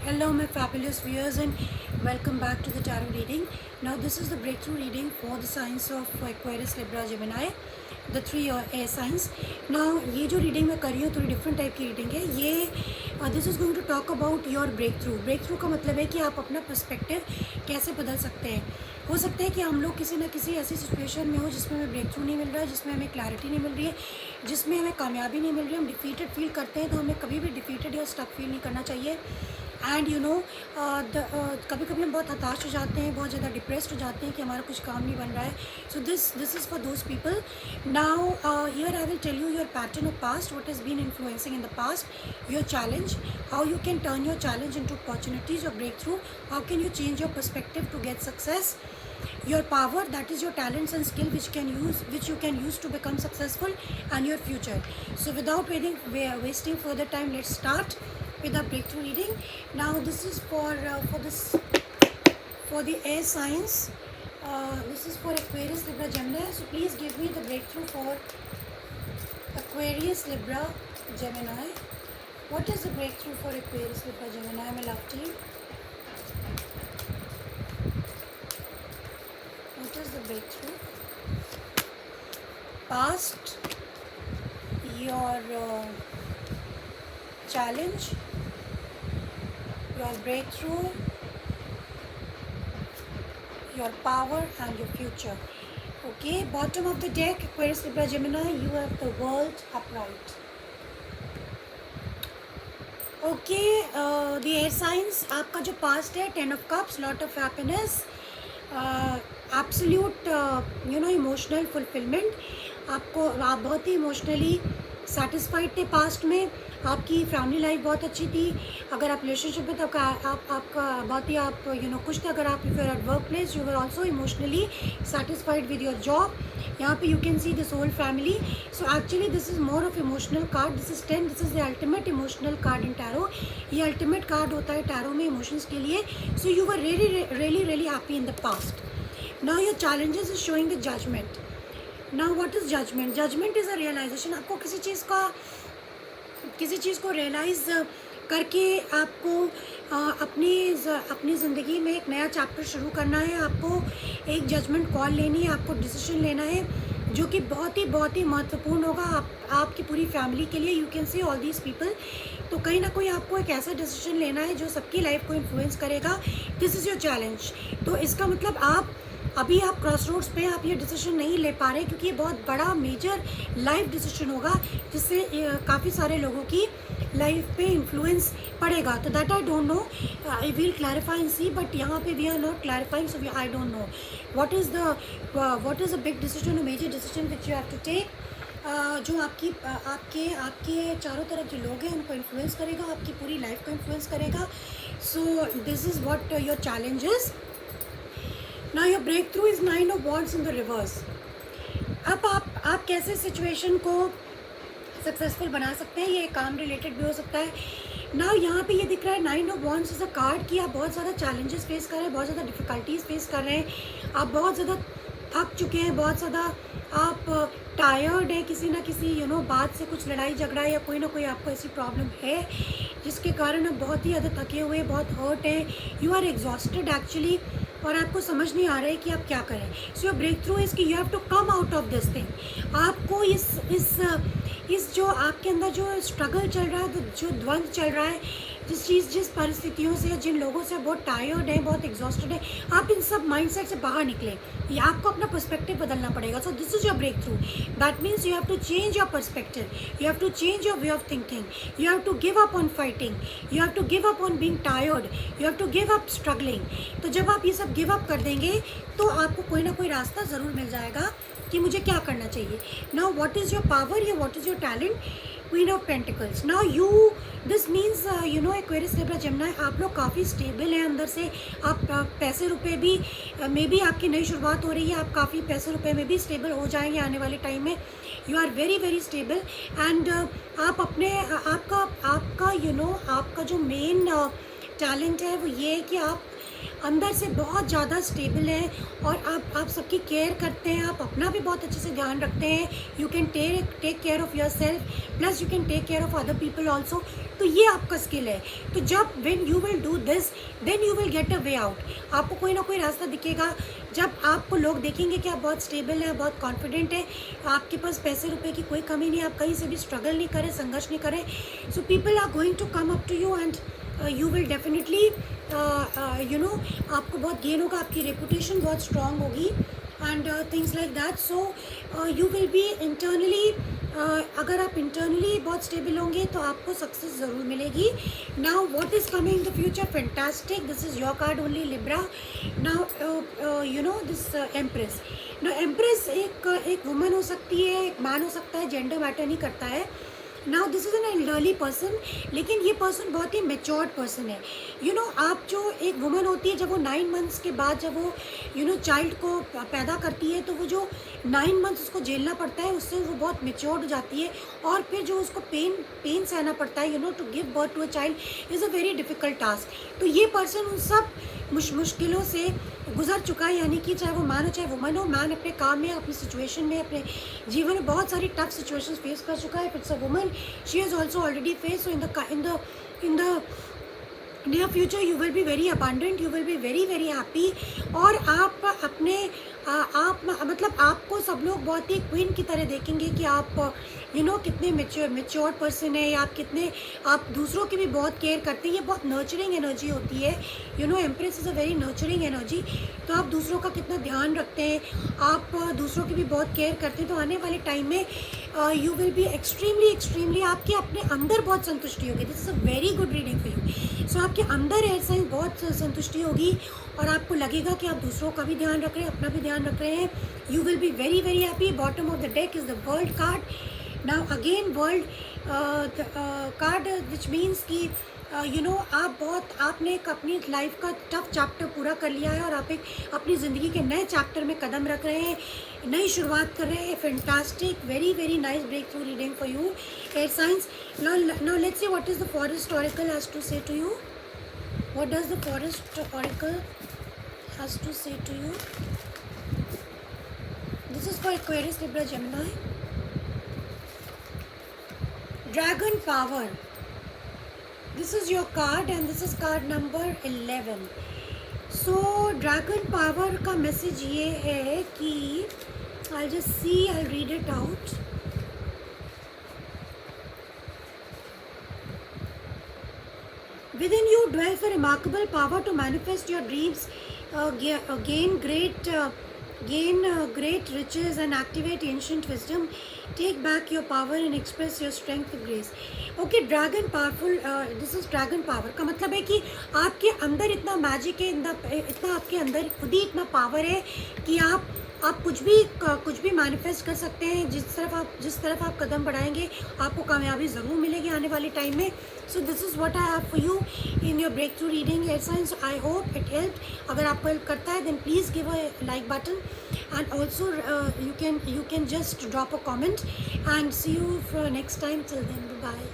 Hello, my fabulous viewers, and welcome back to the tarot reading. Now, this is the breakthrough reading for the signs of Aquarius, Libra, Gemini, the three air signs. Now, ये जो reading मैं कर रही हूँ थोड़ी different type की reading है. ये this is going to talk about your breakthrough. Breakthrough का मतलब है कि आप अपना perspective कैसे बदल सकते हैं. हो सकता है कि हम लोग किसी ना किसी ऐसी सिचुएशन में हो जिसमें हमें ब्रेक थ्रू नहीं मिल रहा है, जिसमें हमें क्लैरिटी नहीं मिल रही है, जिसमें हमें कामयाबी नहीं मिल रही है, हम डिफीटेड फील करते हैं. तो हमें कभी भी डिफीटेड या स्टक फील नहीं करना चाहिए. एंड कभी कभी हम बहुत हताश हो जाते हैं, बहुत ज़्यादा डिप्रेस्ड हो जाते हैं कि हमारा कुछ काम नहीं बन रहा है. So this is for those people. Now here I will tell you your pattern of past, what has been influencing in the past, your challenge, how you can turn your challenge into opportunities or breakthrough, how can you change your perspective to get success, your power, that is your talents and skill which you can use to become successful, and your future. So without wasting further time, let's start with our breakthrough reading. Now this is for the air signs. This is for Aquarius, Libra, Gemini. So please give me the breakthrough for Aquarius, Libra, Gemini. What is the breakthrough for Aquarius, Libra, Gemini, my love team? What is the breakthrough? Past, your challenge, your breakthrough, your power, and your future. Okay, bottom of the deck, Aquarius, Libra, Gemini, you have the World upright. Okay, the air science, आपका जो past है, 10 of cups, lot of happiness, absolute emotional fulfilment. आप बहुत ही emotionally satisfied थे past में. आपकी family life बहुत अच्छी थी. अगर आप रिलेशनशिप में, तो आपका बहुत ही आप खुश थे. अगर आप you're at work place, you were also emotionally satisfied with your job. यहाँ पे you can see this whole family. So actually this is more of emotional card. This is 10. This is the ultimate emotional card in tarot. ये ultimate card होता है tarot में emotions के लिए. So you were really happy in the past. Now your challenges is showing the judgement. Now what is judgement? Judgement is a realisation. आपको किसी चीज़ को realise करके आपको अपनी ज़िंदगी में एक नया चैप्टर शुरू करना है. आपको एक जजमेंट कॉल लेनी है, आपको डिसीजन लेना है जो कि बहुत ही महत्वपूर्ण होगा आपकी पूरी फैमिली के लिए. You can see all these people. तो कहीं ना कोई आपको एक ऐसा डिसीजन लेना है जो सबकी लाइफ को इन्फ्लुएंस करेगा. This is your challenge. तो इसका मतलब आप क्रॉस रोड्स पे आप ये डिसीजन नहीं ले पा रहे, क्योंकि ये बहुत बड़ा मेजर लाइफ डिसीजन होगा जिससे काफ़ी सारे लोगों की लाइफ पे इन्फ्लुएंस पड़ेगा. तो that I don't know. I will clarify and see, but यहाँ पे we are not clarifying, so I don't know what is a big decision, major decision which you have to take, जो आपके चारों तरफ जो लोग हैं उनको इन्फ्लुएंस करेगा, आपकी पूरी लाइफ को इन्फ्लुएंस करेगा. सो this is what your challenge is. Now your breakthrough is 9 of Wands in the reverse. अब आप कैसे सिचुएशन को सक्सेसफुल बना सकते हैं. ये काम रिलेटेड भी हो सकता है. नाउ यहाँ पे ये दिख रहा है 9 of wands is a card कि आप बहुत ज़्यादा चैलेंजेस फेस कर रहे हैं, बहुत ज़्यादा डिफ़िकल्टीज फेस कर रहे हैं. आप बहुत ज़्यादा थक चुके हैं, बहुत ज़्यादा आप टायर्ड है किसी ना किसी बात से, कुछ लड़ाई झगड़ा या कोई ना कोई आपको ऐसी प्रॉब्लम है जिसके कारण आप बहुत ही ज़्यादा थके हुए, बहुत हर्ट हैं. यू आर एग्जॉस्टेड एक्चुअली, और आपको समझ नहीं आ रहा है कि आप क्या करें. So your breakthrough is कि you have to come out of this thing. आपको इस जो आपके अंदर जो स्ट्रगल चल रहा है, जो द्वंद्व चल रहा है, जिस परिस्थितियों से, जिन लोगों से बहुत टायर्ड है, बहुत एग्जॉस्टेड है, आप इन सब माइंडसेट से बाहर निकलें. ये आपको अपना पर्सपेक्टिव बदलना पड़ेगा. So this is your breakthrough. That means you have to change your perspective, you have to change your way of thinking, you have to give up on fighting, you have to give up on being tired, you have to give up struggling. तो जब आप ये सब give up कर देंगे तो आपको कोई ना कोई रास्ता ज़रूर मिल जाएगा कि मुझे क्या करना चाहिए. Now what is your power या what is your talent? Queen of pentacles. Now this means Aquarius, Libra, Gemini, आप लोग काफ़ी स्टेबल हैं अंदर से. आप पैसे रुपए भी में भी आपकी नई शुरुआत हो रही है, आप काफ़ी पैसे रुपए में भी स्टेबल हो जाएंगे आने वाले टाइम में. You are very stable. And आप अपने आपका जो मेन टैलेंट है वो ये है कि आप अंदर से बहुत ज़्यादा स्टेबल हैं और आप सबकी केयर करते हैं, आप अपना भी बहुत अच्छे से ध्यान रखते हैं. You can take care of yourself, plus you can take care of other people also. तो ये आपका स्किल है. तो जब when you will do this, then you will get a way out. आपको कोई ना कोई रास्ता दिखेगा. जब आपको लोग देखेंगे कि आप बहुत स्टेबल हैं, बहुत कॉन्फिडेंट हैं, आपके पास पैसे रुपए की कोई कमी नहीं, आप कहीं से भी स्ट्रगल नहीं करें, संघर्ष नहीं करें, so people are going to come up to you and you will definitely आपको बहुत गेन होगा, आपकी रेपुटेशन बहुत स्ट्रांग होगी and things like that. So you will be internally, अगर आप इंटरनली बहुत स्टेबल होंगे तो आपको सक्सेस ज़रूर मिलेगी. Now what is coming in the future? Fantastic. This is your card only, Libra. Now you know this empress. Now empress एक woman हो सकती है, एक मैन हो सकता है, जेंडर मैटर नहीं करता है. Now this is an elderly person, लेकिन ये पर्सन बहुत ही मेच्योर्ड पर्सन है. आप जो एक वुमन होती है, जब वो 9 मंथ्स के बाद जब वो चाइल्ड को पैदा करती है, तो वो जो 9 मंथ्स उसको झेलना पड़ता है, उससे वो बहुत मेच्योर्ड हो जाती है. और फिर जो उसको पेन सहना पड़ता है to give birth to a child is a very difficult task. तो ये पर्सन उन सब मुश्किलों से गुजर चुका है. यानी कि चाहे वो मैन हो चाहे वुमन हो, मैन अपने काम में, अपनी सिचुएशन में, अपने जीवन में बहुत सारी टफ सिचुएशंस फेस कर चुका है. It's a woman, she has also already face. So in the near future you will be very abundant, you will be very very happy. और आप अपने मतलब आपको सब लोग बहुत ही क्वीन की तरह देखेंगे कि आप कितने मेच्योर पर्सन है, आप दूसरों की भी बहुत केयर करते हैं. ये बहुत नर्चरिंग एनर्जी होती है. Empress is a very nurturing energy. तो आप दूसरों का कितना ध्यान रखते हैं, आप दूसरों की भी बहुत केयर करते हैं. तो आने वाले टाइम में यू विल बी एक्सट्रीमली आपके अपने अंदर बहुत संतुष्टि होगी. This is a very good reading for you. So आपके अंदर एयर साइंस बहुत संतुष्टि होगी और आपको लगेगा कि आप दूसरों का भी ध्यान रख रहे हैं, अपना भी ध्यान रख रहे हैं. You will be very very happy. Bottom of the deck is the world card. Now again world card which means कि आपने एक अपनी लाइफ का टफ चैप्टर पूरा कर लिया है और आप एक अपनी ज़िंदगी के नए चैप्टर में कदम रख रहे हैं, नई शुरुआत कर रहे हैं. Fantastic, very very nice breakthrough reading for you, air signs. Now let's see what is the forest oracle has to say to you. What does the forest oracle has to say to you? This is for Aquarius, Libra, Gemini. Dragon power. This is your card and this is card number 11. So dragon power का message ये है कि I'll just see, I'll read it out. Within you dwells a remarkable power to manifest your dreams, gain great riches and activate ancient wisdom. Take back your power and express your strength with grace. Okay, dragon powerful. This is dragon power का मतलब है कि आपके अंदर इतना magic है, इतना आपके अंदर खुद ही इतना पावर है कि आप कुछ भी मैनिफेस्ट कर सकते हैं. जिस तरफ आप कदम बढ़ाएंगे आपको कामयाबी ज़रूर मिलेगी आने वाले टाइम में. So this is what I have for you in your breakthrough reading, air science. I hope it help. अगर आपको हेल्प करता है then please give a like button and also you can just drop a comment and see you for next time. Till then, bye.